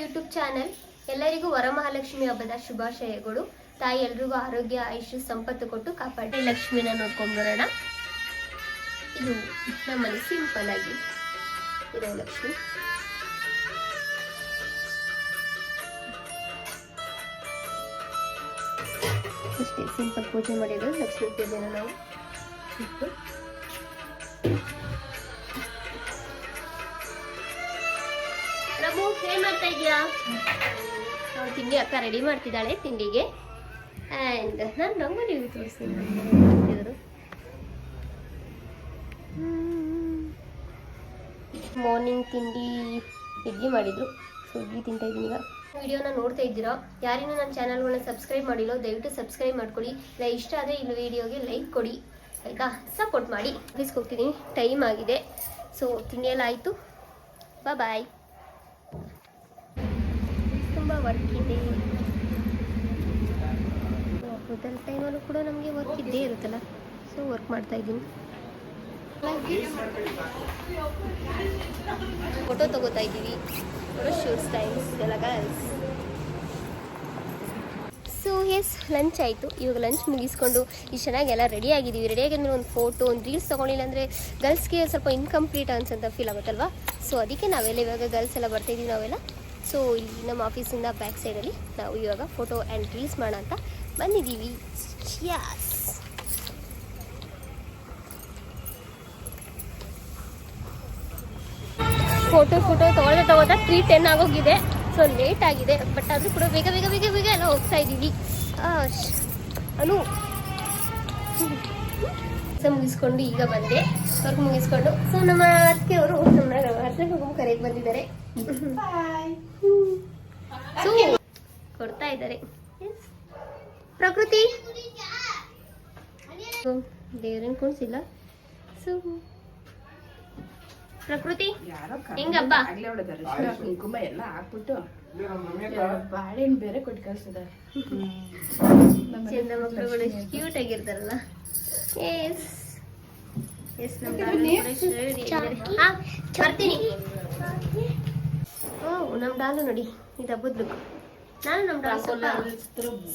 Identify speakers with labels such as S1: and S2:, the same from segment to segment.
S1: YouTube channel. ಎಲ್ಲರಿಗೂ ವರಮಹಾಲಕ್ಷ್ಮಿ ಹಬ್ಬದ ಶುಭಾಶಯಗಳು. ತಾಯಿ ಎಲ್ರಿಗೂ ಆರೋಗ್ಯ ಆಯುಷ್ಯ ಸಂಪತ್ತು ಕೊಟ್ಟು ಕಾಪಾಡಿ. ಲಕ್ಷ್ಮಿನ ನೋಡ್ಕೊಂಡು ಬರೋಣ. ಇದು ನಮ್ಮಲ್ಲಿ ಸಿಂಪಲ್ ಆಗಿ ಇರೋ ಲಕ್ಷ್ಮಿ. ಅಷ್ಟೇ ಸಿಂಪಲ್ ಪೂಜೆ ಮಾಡಿದ್ರು ಲಕ್ಷ್ಮೀ ಪೂಜೆನ ನಾವು ಇಟ್ಟು. ಪ್ರಭು ಏನ್ ಮಾಡ್ತಾ ಇದೀಯಾ? ನಾವು ತಿಂಡಿ ಅಕ್ಕ ರೆಡಿ ಮಾಡ್ತಿದ್ದಾಳೆ ತಿಂಡಿಗೆ. ಆ್ಯಂಡ್ ನಾನು ರಂಗೋಲಿ ತೋರಿಸ್ತೀನಿ. ಮಾರ್ನಿಂಗ್ ತಿಂಡಿ ಇಡ್ಲಿ ಮಾಡಿದ್ರು, ಸೊ ಇಡ್ಲಿ ತಿಂತಾ ಇದ್ದೀನಿ ಈಗ. ವಿಡಿಯೋನ ನೋಡ್ತಾ ಇದ್ದೀರಾ? ಯಾರಿಗೂ ನನ್ನ ಚಾನಲ್ಗಳನ್ನ ಸಬ್ಸ್ಕ್ರೈಬ್ ಮಾಡಿಲ್ಲ ದಯವಿಟ್ಟು ಸಬ್ಸ್ಕ್ರೈಬ್ ಮಾಡ್ಕೊಳ್ಳಿ. ಇಲ್ಲ ಇಷ್ಟ ಆದರೆ ಇಲ್ಲಿ ವಿಡಿಯೋಗೆ ಲೈಕ್ ಕೊಡಿ ಆಯಿತಾ, ಸಪೋರ್ಟ್ ಮಾಡಿ. ಆಫೀಸ್ಗೆ ಹೋಗ್ತೀನಿ, ಟೈಮ್ ಆಗಿದೆ. ಸೊ ತಿಂಡಿ ಎಲ್ಲ ಆಯಿತು, ಬಾಯ್. ತುಂಬ ವರ್ಕ್ ಇದೆ. ಹಬ್ಬದ ಟೈಮಲ್ಲೂ ಕೂಡ ನಮಗೆ ವರ್ಕ್ ಇದ್ದೇ ಇರುತ್ತಲ್ಲ, ಸೊ ವರ್ಕ್ ಮಾಡ್ತಾ ಇದ್ದೀನಿ. ಫೋಟೋ ತಗೋತಾ ಇದ್ದೀವಿ, ಫೋಟೋ ಶೂಟ್ಸ್ ಟೈಮ್ಸ್ ಎಲ್ಲ ಗರ್ಲ್ಸ್. ಸೊ ಎಸ್, ಲಂಚ್ ಆಯಿತು. ಇವಾಗ ಲಂಚ್ ಮುಗಿಸ್ಕೊಂಡು ಇಷ್ಟು ಚೆನ್ನಾಗೆಲ್ಲ ರೆಡಿ ಆಗಿದ್ದೀವಿ. ರೆಡಿ ಆಗಿದ್ಮೇಲೆ ಒಂದು ಫೋಟೋ, ಒಂದು ರೀಲ್ಸ್ ತೊಗೊಂಡಿಲ್ಲ ಅಂದರೆ ಗರ್ಲ್ಸ್ಗೆ ಸ್ವಲ್ಪ ಇನ್ಕಂಪ್ಲೀಟ್ ಅನ್ಸಂತ ಫೀಲ್ ಆಗುತ್ತಲ್ವಾ. ಸೊ ಅದಕ್ಕೆ ನಾವೆಲ್ಲ ಇವಾಗ ಗರ್ಲ್ಸ್ ಎಲ್ಲ ಬರ್ತಾಯಿದ್ದೀವಿ ನಾವೆಲ್ಲ. ಸೊ ಇಲ್ಲಿ ನಮ್ಮ ಆಫೀಸಿಂದ ಬ್ಯಾಕ್ ಸೈಡಲ್ಲಿ ನಾವು ಇವಾಗ ಫೋಟೋ ಆ್ಯಂಡ್ ರೀಲ್ಸ್ ಮಾಡೋಣ ಅಂತ ಬಂದಿದ್ದೀವಿ. ಯಾಸ್ ಫೋಟೋ ತಗೊಳ್ತಾ 3:10 ಆಗೋಗಿದೆ. ಸೊ ಲೇಟ್ ಆಗಿದೆ, ಬಟ್ ಆದರೂ ಕೂಡ ಬೇಗ ಎಲ್ಲ ಹೋಗ್ತಾ ಇದ್ದೀವಿ. ಅನು ಮುಗಿಸ್ಕೊಂಡು ಈಗ ಬಂದೆ, ವರ್ಕ್ ಮುಗಿಸ್ಕೊಂಡು. ಸೊ ನಮ್ಮ ಅತ್ತಿಗೆಯವರು ನಮ್ಮ ಅರ್ಧ ಹೋಗೋ ಕರೆಗೆ ಬಂದಿದ್ದಾರೆ. ಸೊ ಕೊಡ್ತಾ ಇದ್ದಾರೆ. ಪ್ರಕೃತಿ ದೇವ್ರನ್ ಕುಣಿಸಿಲ್ಲ. ಸೊ ಪ್ರಕೃತಿ ಹೆಂಗಬ್ಬ?
S2: ಕುಂಕುಮ ಎಲ್ಲ ಹಾಕ್ಬಿಟ್ಟು ಬಾಳೆಹಣ್ಣು ಬೇರೆ ಕೊಟ್ಟು ಕಳ್ಸಿದ್ದಾರೆ.
S1: ಚಂದ ಮಕ್ಕಳುಗಳು ಎಷ್ಟು ಕ್ಯೂಟ್ ಆಗಿರ್ತಾರಲ್ಲ. ಎಸ್ ಎಸ್, ಬರ್ತೀನಿ. ಓ ನಮ್ಮ ಡಾಲು ನೋಡಿ, ಇದು ಹಬ್ಬದ ಲುಕ್. ನಾನು ನಮ್ಮ ಡಾಲು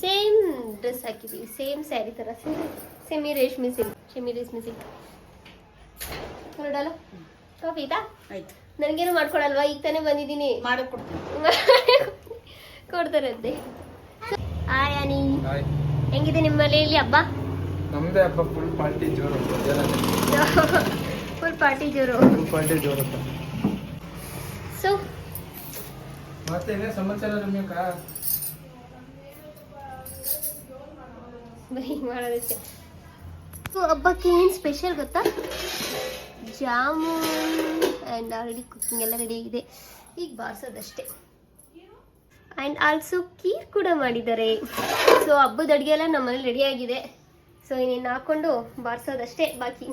S1: ಸೇಮ್ ಡ್ರೆಸ್ ಹಾಕಿದ್ದೀವಿ, ಸೇಮ್ ಸ್ಯಾರಿ ಥರ, ಸೆಮಿ ರೇಷ್ಮೆ ಸಿಲ್ಕ್. ಡಾಲು ಕಾಫಿ ಆಯ್ತಾ? ಆಯ್ತು. ನನಗೇನು ಮಾಡ್ಕೊಡಲ್ವಾ? ಈಗ ತಾನೇ ಬಂದಿದ್ದೀನಿ, ಕೊಡ್ತಾರಂತೆ. ಹಾಯ್ ಆನಿ, ಹೆಂಗಿದೆ ನಿಮ್ಮ ಮನೆಯಲ್ಲಿ ಹಬ್ಬ?
S3: ನಮ್ದೇ ಹಬ್ಬ, ಫುಲ್ ಪಾರ್ಟಿ ಜೋರು.
S1: ಫುಲ್ ಪಾರ್ಟಿ ಜೋರು. ಸೊ
S3: ಮತ್ತೆ ಏನೇ ಸಮಾಚಾರ ರಮ್ಯಕ್ಕ?
S1: ಬರೀ ಮಾಡೋದಕ್ಕೆ. ಸೊ ಹಬ್ಬಕ್ಕೆ ಏನು ಸ್ಪೆಷಲ್ ಗೊತ್ತಾ? ಜಾಮೂನ್ ಆ್ಯಂಡ್ ಆಲ್ರೆಡಿ ಕುಕಿಂಗ್ ಎಲ್ಲ ರೆಡಿ ಆಗಿದೆ, ಈಗ ಬಾರಿಸೋದಷ್ಟೇ. ಆ್ಯಂಡ್ ಆಲ್ಸೋ ಕೀರ್ ಕೂಡ ಮಾಡಿದ್ದಾರೆ. ಸೊ ಹಬ್ಬದ ಅಡುಗೆ ಎಲ್ಲ ನಮ್ಮನೇಲಿ ರೆಡಿ ಆಗಿದೆ. ಸೊ ಇನ್ನೇನು ಹಾಕ್ಕೊಂಡು ಬಾರಿಸೋದಷ್ಟೇ ಬಾಕಿ.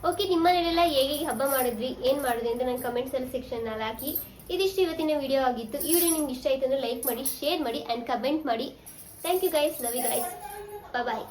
S1: ಓಕೆ, ನಿಮ್ಮ ಮನೇಲೆಲ್ಲ ಹೇಗೆ ಹಬ್ಬ ಮಾಡಿದ್ರಿ, ಏನು ಮಾಡಿದ್ರಿ ಅಂತ ನನ್ನ ಕಮೆಂಟ್ಸಲ್ಲಿ ಸೆಕ್ಷನ್ನಲ್ಲಿ ಹಾಕಿ. ಇದಿಷ್ಟು ಇವತ್ತಿನ ವಿಡಿಯೋ ಆಗಿತ್ತು. ಈ ವಿಡಿಯೋ ನಿಮ್ಗೆ ಇಷ್ಟ ಆಯಿತು ಅಂದರೆ ಲೈಕ್ ಮಾಡಿ, ಶೇರ್ ಮಾಡಿ ಆ್ಯಂಡ್ ಕಮೆಂಟ್ ಮಾಡಿ. Thank you guys, love you guys, bye.